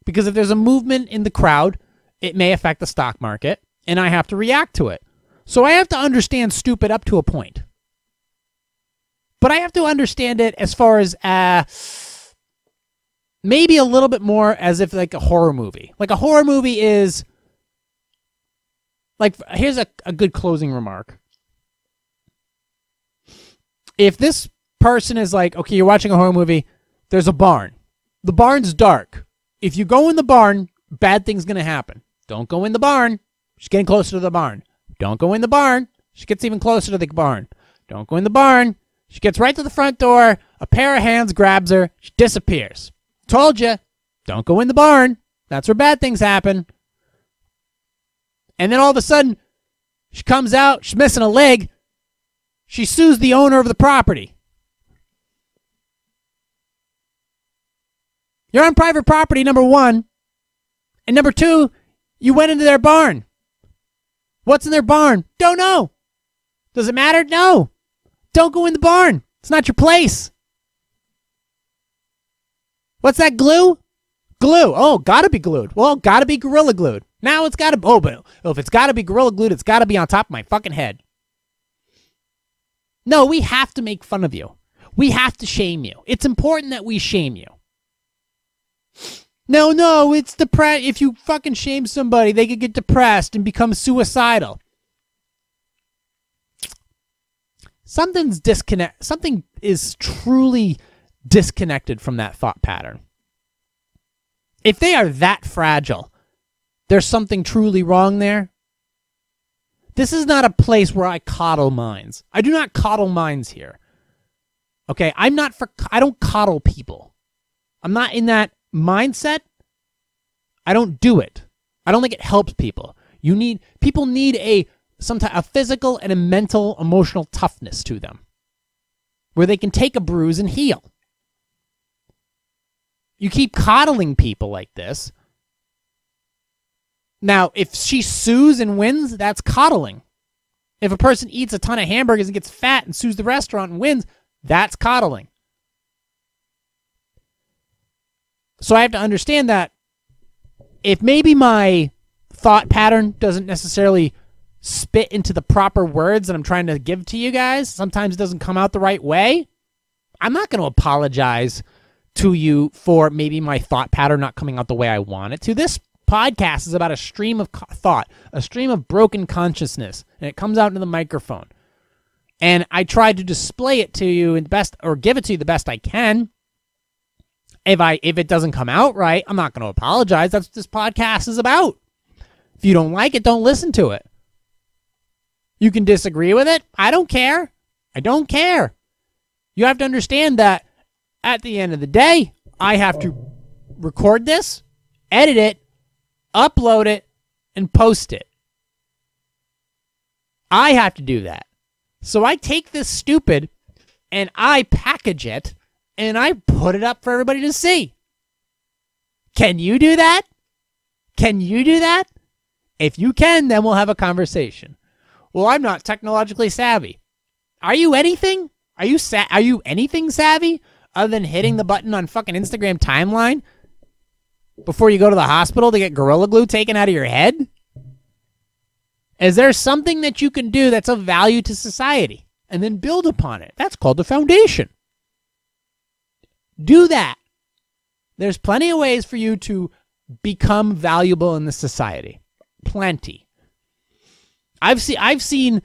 because if there's a movement in the crowd, it may affect the stock market, and I have to react to it. So I have to understand stupid up to a point. But I have to understand it as far as maybe a little bit more as if like a horror movie. Like a horror movie is, like, here's a good closing remark. If this person is like, okay, you're watching a horror movie, there's a barn. The barn's dark. If you go in the barn, bad thing's going to happen. Don't go in the barn. She's getting closer to the barn. Don't go in the barn. She gets even closer to the barn. Don't go in the barn. She gets right to the front door. A pair of hands grabs her. She disappears. Told you. Don't go in the barn. That's where bad things happen. And then all of a sudden, she comes out. She's missing a leg. She sues the owner of the property. You're on private property, number one. And number two, you went into their barn. What's in their barn? Don't know. Does it matter? No. Don't go in the barn. It's not your place. What's that glue? Glue. Oh, gotta be glued. Well, gotta be Gorilla Glued. Now it's gotta, but if it's gotta be Gorilla Glued, it's gotta be on top of my fucking head. No, we have to make fun of you. We have to shame you. It's important that we shame you. No, it's depressed. If you fucking shame somebody, they could get depressed and become suicidal. Something is truly disconnected from that thought pattern. If they are that fragile, there's something truly wrong there. This is not a place where I coddle minds. I do not coddle minds here. Okay, I don't coddle people. I'm not in that mindset. I don't do it. I don't think it helps people. People need a physical and a mental, emotional toughness to them, where they can take a bruise and heal. You keep coddling people like this. Now, if she sues and wins, that's coddling. If a person eats a ton of hamburgers and gets fat and sues the restaurant and wins, that's coddling. So I have to understand that if maybe my thought pattern doesn't necessarily spit into the proper words that I'm trying to give to you guys, sometimes it doesn't come out the right way, I'm not going to apologize to you for maybe my thought pattern not coming out the way I want it to. This podcast is about a stream of thought, a stream of broken consciousness, and it comes out into the microphone. And I try to display it to you give it to you the best I can. If it doesn't come out right, I'm not going to apologize. That's what this podcast is about. If you don't like it, don't listen to it. You can disagree with it. I don't care. I don't care. You have to understand that at the end of the day, I have to record this, edit it, upload it, and post it. I have to do that. So I take this stupid and I package it and I put it up for everybody to see. Can you do that? Can you do that? If you can, then we'll have a conversation. Well, I'm not technologically savvy. Are you anything? Are you anything savvy other than hitting the button on fucking Instagram timeline before you go to the hospital to get Gorilla Glue taken out of your head? Is there something that you can do that's of value to society and then build upon it? That's called the foundation. Do that. There's plenty of ways for you to become valuable in the society. Plenty. I've seen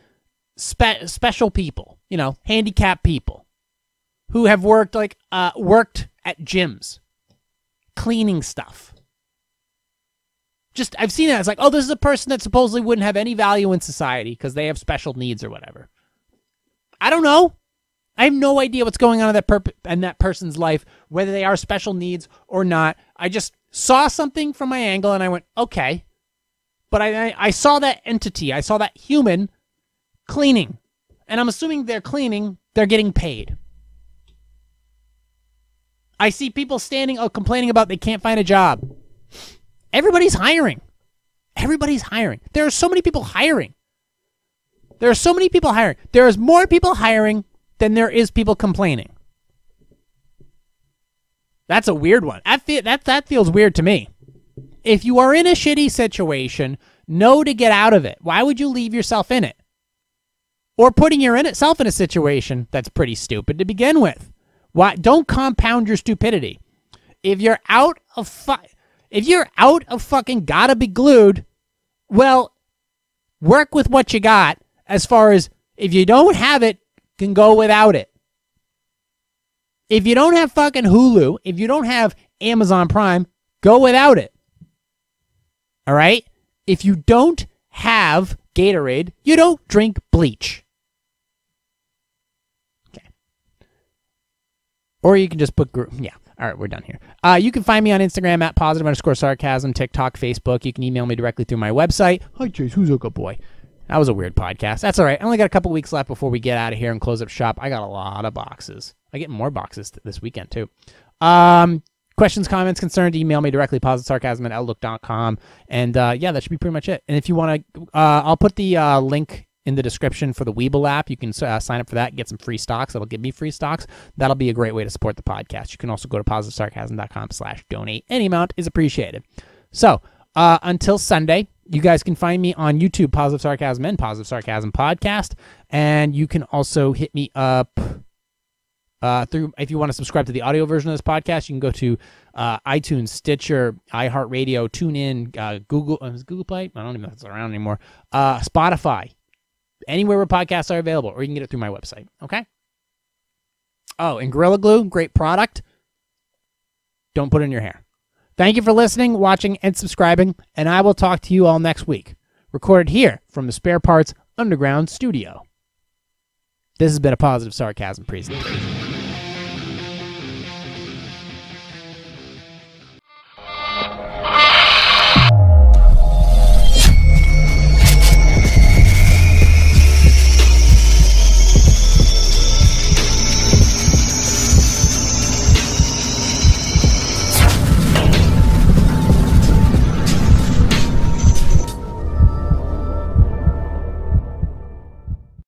special people, handicapped people who have worked at gyms, cleaning stuff. I've seen that. It's like, oh, this is a person that supposedly wouldn't have any value in society because they have special needs or whatever. I don't know. I have no idea what's going on in that person's life, whether they are special needs or not. I just saw something from my angle and I went, okay. But I saw that entity. I saw that human cleaning. And I'm assuming they're cleaning, they're getting paid. I see people complaining about they can't find a job. Everybody's hiring. Everybody's hiring. There are so many people hiring. There is more people hiring than there is people complaining. That's a weird one. That feels weird to me. If you are in a shitty situation, know to get out of it. Why would you leave yourself in it? Or putting yourself in a situation that's pretty stupid to begin with. Why? Don't compound your stupidity. If you're out of fucking gotta be glued, well, work with what you got as far as if you don't have it, can go without it. If you don't have fucking Hulu, if you don't have Amazon Prime, go without it. All right? If you don't have Gatorade, you don't drink bleach. Okay. Or you can just put... Yeah. All right, we're done here. You can find me on Instagram at @positive_sarcasm, TikTok, Facebook. You can email me directly through my website. Hi, Chase. Who's a good boy? That was a weird podcast. That's all right. I only got a couple weeks left before we get out of here and close up shop. I got a lot of boxes. I get more boxes this weekend, too. Questions, comments, concerns, email me directly, positivesarcasm@outlook.com. And, yeah, that should be pretty much it. And if you want to, I'll put the link in the description for the Webull app. You can sign up for that and get some free stocks. That'll give me free stocks. That'll be a great way to support the podcast. You can also go to positivesarcasm.com/donate. Any amount is appreciated. So, until Sunday, you guys can find me on YouTube, Positive Sarcasm and Positive Sarcasm Podcast. And you can also hit me up through, if you want to subscribe to the audio version of this podcast, you can go to iTunes, Stitcher, iHeartRadio, TuneIn, Google Play. I don't even know if it's around anymore. Spotify, anywhere where podcasts are available, or you can get it through my website. Okay? Oh, and Gorilla Glue, great product. Don't put it in your hair. Thank you for listening, watching, and subscribing, and I will talk to you all next week. recorded here from the Spare Parts Underground Studio. This has been a Positive Sarcasm presentation.